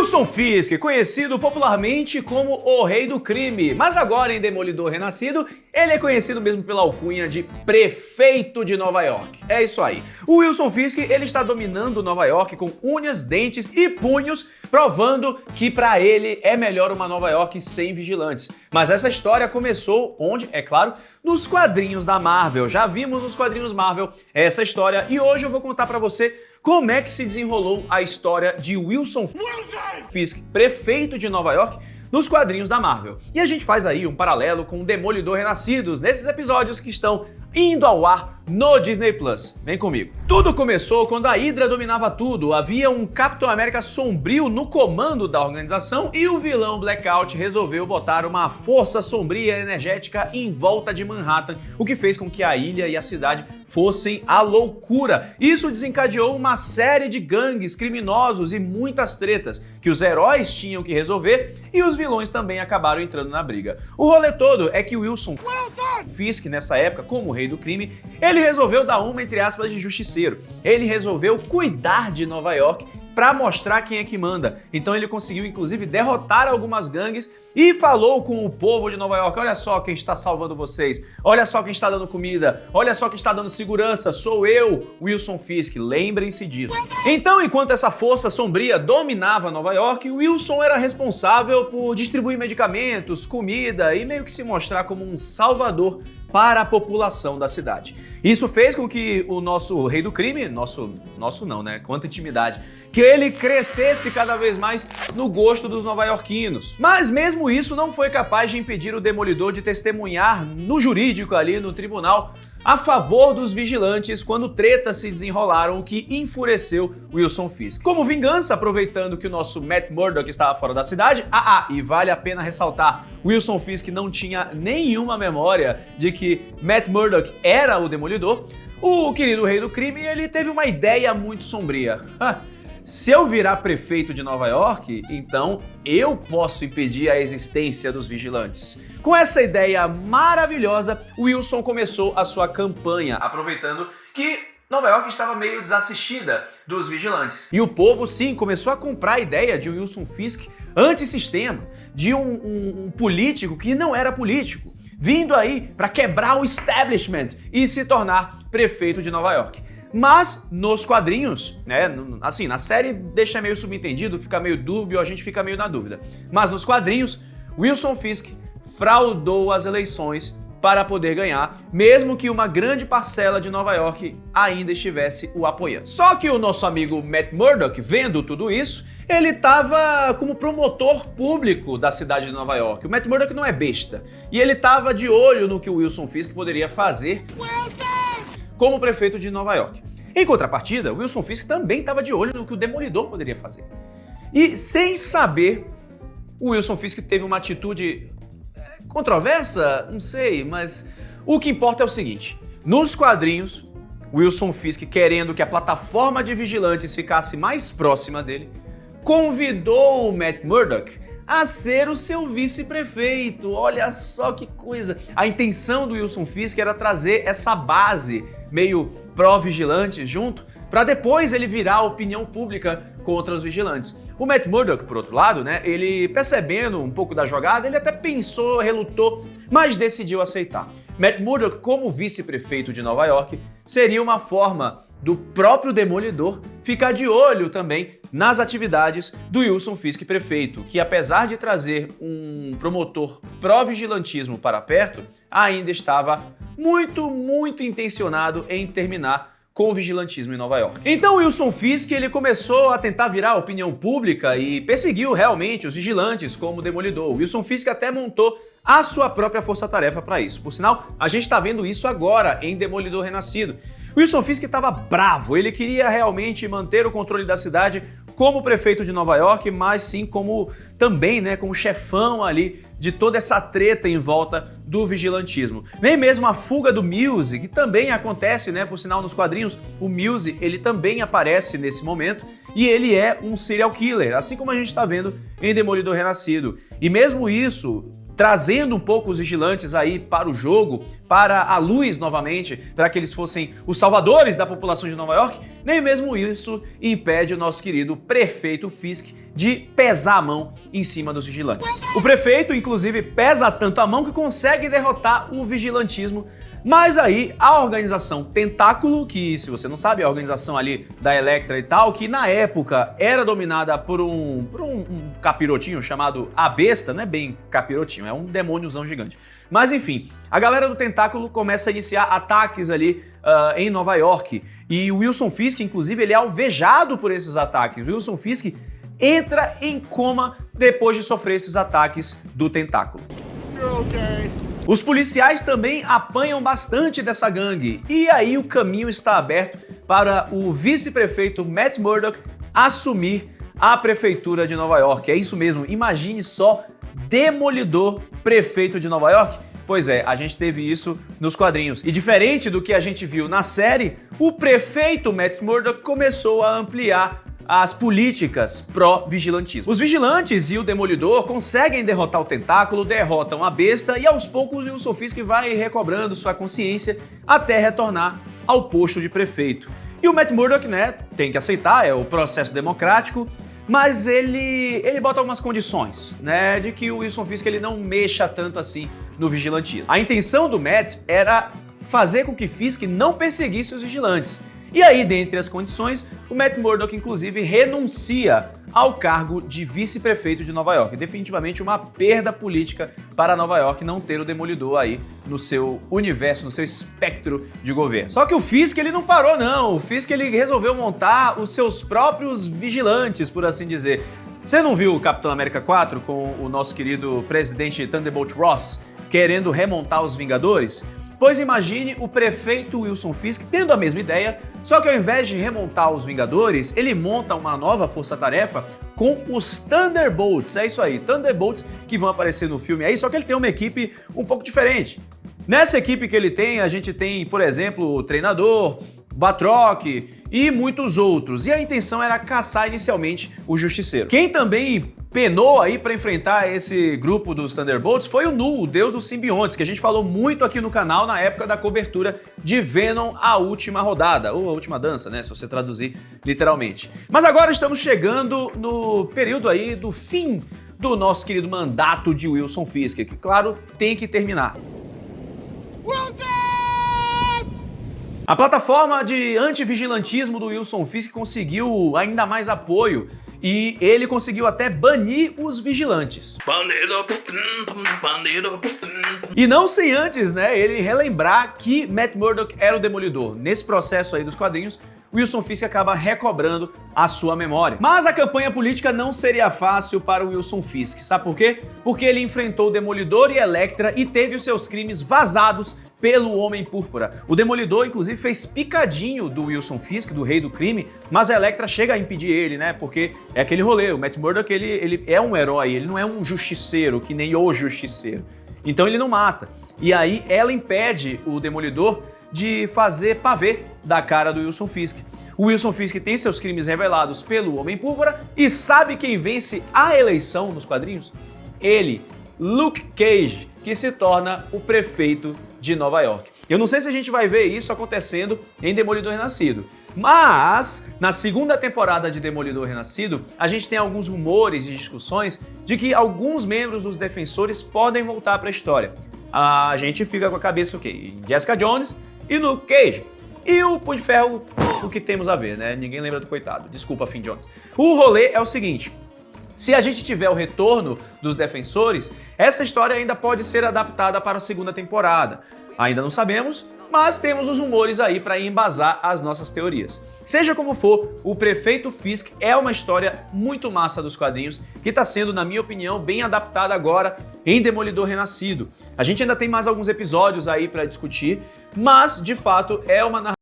Wilson Fisk, conhecido popularmente como o Rei do Crime, mas agora em Demolidor Renascido, ele é conhecido mesmo pela alcunha de Prefeito de Nova York. É isso aí. O Wilson Fisk, ele está dominando Nova York com unhas, dentes e punhos, provando que para ele é melhor uma Nova York sem vigilantes. Mas essa história começou onde? É claro, nos quadrinhos da Marvel. Já vimos nos quadrinhos Marvel essa história e hoje eu vou contar para você como é que se desenrolou a história de Wilson Fisk, prefeito de Nova York, nos quadrinhos da Marvel. E a gente faz aí um paralelo com o Demolidor Renascidos, nesses episódios que estão indo ao ar no Disney Plus. Vem comigo. Tudo começou quando a Hydra dominava tudo, havia um Capitão América sombrio no comando da organização e o vilão Blackout resolveu botar uma força sombria e energética em volta de Manhattan, o que fez com que a ilha e a cidade fossem à loucura. Isso desencadeou uma série de gangues, criminosos e muitas tretas que os heróis tinham que resolver e os vilões também acabaram entrando na briga. O rolê todo é que o Wilson Fisk, nessa época, como o Rei do Crime, ele resolveu dar uma, entre aspas, de justiceiro. Ele resolveu cuidar de Nova York para mostrar quem é que manda. Então ele conseguiu, inclusive, derrotar algumas gangues e falou com o povo de Nova York: olha só quem está salvando vocês, olha só quem está dando comida, olha só quem está dando segurança, sou eu, Wilson Fisk, lembrem-se disso. Então, enquanto essa força sombria dominava Nova York, Wilson era responsável por distribuir medicamentos, comida e meio que se mostrar como um salvador para a população da cidade. Isso fez com que o nosso Rei do Crime, nosso não, né? Quanta intimidade, que ele crescesse cada vez mais no gosto dos nova-iorquinos. Mas mesmo isso não foi capaz de impedir o Demolidor de testemunhar no jurídico ali, no tribunal, a favor dos vigilantes quando tretas se desenrolaram, o que enfureceu Wilson Fisk. Como vingança, aproveitando que o nosso Matt Murdock estava fora da cidade, e vale a pena ressaltar, Wilson Fisk não tinha nenhuma memória de que Matt Murdock era o Demolidor, o querido Rei do Crime, ele teve uma ideia muito sombria. Se eu virar prefeito de Nova York, então eu posso impedir a existência dos vigilantes. Com essa ideia maravilhosa, Wilson começou a sua campanha, aproveitando que Nova York estava meio desassistida dos vigilantes. E o povo, sim, começou a comprar a ideia de Wilson Fisk antissistema, de um político que não era político, vindo aí para quebrar o establishment e se tornar prefeito de Nova York. Mas nos quadrinhos, né, assim, na série deixa meio subentendido, fica meio dúbio, a gente fica meio na dúvida. Mas nos quadrinhos, Wilson Fisk fraudou as eleições para poder ganhar, mesmo que uma grande parcela de Nova York ainda estivesse o apoiando. Só que o nosso amigo Matt Murdock, vendo tudo isso, ele estava como promotor público da cidade de Nova York. O Matt Murdock não é besta. E ele estava de olho no que o Wilson Fisk poderia fazer como prefeito de Nova York. Em contrapartida, Wilson Fisk também estava de olho no que o Demolidor poderia fazer. E sem saber, o Wilson Fisk teve uma atitude controversa, não sei, mas o que importa é o seguinte: nos quadrinhos, Wilson Fisk, querendo que a plataforma de vigilantes ficasse mais próxima dele, convidou o Matt Murdock a ser o seu vice-prefeito. Olha só que coisa! A intenção do Wilson Fisk era trazer essa base meio pró-vigilante junto, para depois ele virar a opinião pública contra os vigilantes. O Matt Murdock, por outro lado, né, ele percebendo um pouco da jogada, ele até pensou, relutou, mas decidiu aceitar. Matt Murdock, como vice-prefeito de Nova York, seria uma forma do próprio Demolidor ficar de olho também nas atividades do Wilson Fisk prefeito, que apesar de trazer um promotor pró-vigilantismo para perto, ainda estava muito intencionado em terminar com o vigilantismo em Nova York. Então Wilson Fisk, ele começou a tentar virar a opinião pública e perseguiu realmente os vigilantes como Demolidor. Wilson Fisk até montou a sua própria força-tarefa para isso. Por sinal, a gente está vendo isso agora em Demolidor Renascido. Wilson Fisk estava bravo, ele queria realmente manter o controle da cidade como prefeito de Nova York, mas sim como também, né, como chefão ali de toda essa treta em volta do vigilantismo. Nem mesmo a fuga do Muse, que também acontece, né, por sinal nos quadrinhos, o Muse, ele também aparece nesse momento e ele é um serial killer, assim como a gente está vendo em Demolidor Renascido. E mesmo isso trazendo um pouco os vigilantes aí para o jogo, para a luz novamente, para que eles fossem os salvadores da população de Nova York, nem mesmo isso impede o nosso querido prefeito Fisk de pesar a mão em cima dos vigilantes. O prefeito, inclusive, pesa tanto a mão que consegue derrotar o vigilantismo. Mas aí a organização Tentáculo, que se você não sabe, é a organização ali da Elektra e tal, que na época era dominada por um capirotinho chamado A Besta, não é bem capirotinho, é um demôniozão gigante. Mas enfim, a galera do Tentáculo começa a iniciar ataques ali em Nova York. E o Wilson Fisk, inclusive, ele é alvejado por esses ataques. O Wilson Fisk entra em coma depois de sofrer esses ataques do Tentáculo. Os policiais também apanham bastante dessa gangue, e aí o caminho está aberto para o vice-prefeito Matt Murdock assumir a prefeitura de Nova York. É isso mesmo, imagine só, Demolidor prefeito de Nova York. Pois é, a gente teve isso nos quadrinhos. E diferente do que a gente viu na série, o prefeito Matt Murdock começou a ampliar as políticas pró-vigilantismo. Os vigilantes e o Demolidor conseguem derrotar o Tentáculo, derrotam a Besta e aos poucos o Wilson Fisk vai recobrando sua consciência até retornar ao posto de prefeito. E o Matt Murdock, né, tem que aceitar, é o processo democrático, mas ele bota algumas condições, né, de que o Wilson Fisk ele não mexa tanto assim no vigilantismo. A intenção do Matt era fazer com que Fisk não perseguisse os vigilantes. E aí, dentre as condições, o Matt Murdock, inclusive, renuncia ao cargo de vice-prefeito de Nova York. Definitivamente uma perda política para Nova York não ter o Demolidor aí no seu universo, no seu espectro de governo. Só que o Fisk, ele não parou não. O Fisk, ele resolveu montar os seus próprios vigilantes, por assim dizer. Você não viu o Capitão América 4 com o nosso querido presidente Thunderbolt Ross querendo remontar os Vingadores? Pois imagine o prefeito Wilson Fisk tendo a mesma ideia, só que ao invés de remontar os Vingadores, ele monta uma nova força-tarefa com os Thunderbolts. É isso aí, Thunderbolts que vão aparecer no filme aí, só que ele tem uma equipe um pouco diferente. Nessa equipe que ele tem, a gente tem, por exemplo, o Treinador, Batroc e muitos outros. E a intenção era caçar inicialmente o Justiceiro. Quem também penou aí para enfrentar esse grupo dos Thunderbolts foi o Nu, o deus dos simbiontes, que a gente falou muito aqui no canal na época da cobertura de Venom, a última rodada, ou a última dança, né, se você traduzir literalmente. Mas agora estamos chegando no período aí do fim do nosso querido mandato de Wilson Fisk, que claro, tem que terminar. A plataforma de antivigilantismo do Wilson Fisk conseguiu ainda mais apoio e ele conseguiu até banir os vigilantes. E não sem antes, né, ele relembrar que Matt Murdock era o Demolidor. Nesse processo aí dos quadrinhos, Wilson Fisk acaba recobrando a sua memória. Mas a campanha política não seria fácil para o Wilson Fisk. Sabe por quê? Porque ele enfrentou o Demolidor e Elektra e teve os seus crimes vazados pelo Homem-Púrpura. O Demolidor, inclusive, fez picadinho do Wilson Fisk, do Rei do Crime, mas a Elektra chega a impedir ele, né? Porque é aquele rolê, o Matt Murdock, ele é um herói, ele não é um justiceiro, que nem o Justiceiro. Então ele não mata. E aí ela impede o Demolidor de fazer pavê da cara do Wilson Fisk. O Wilson Fisk tem seus crimes revelados pelo Homem-Púrpura e sabe quem vence a eleição nos quadrinhos? Ele, Luke Cage, que se torna o prefeito de Nova York. Eu não sei se a gente vai ver isso acontecendo em Demolidor Renascido, mas na segunda temporada de Demolidor Renascido, a gente tem alguns rumores e discussões de que alguns membros dos Defensores podem voltar para a história. A gente fica com a cabeça o quê? Em Jessica Jones e Luke Cage. E o Punho de Ferro, o que temos a ver, né? Ninguém lembra do coitado. Desculpa, Finn Jones. O rolê é o seguinte: se a gente tiver o retorno dos Defensores, essa história ainda pode ser adaptada para a segunda temporada. Ainda não sabemos, mas temos os rumores aí para embasar as nossas teorias. Seja como for, o Prefeito Fisk é uma história muito massa dos quadrinhos, que está sendo, na minha opinião, bem adaptada agora em Demolidor Renascido. A gente ainda tem mais alguns episódios aí para discutir, mas, de fato, é uma narrativa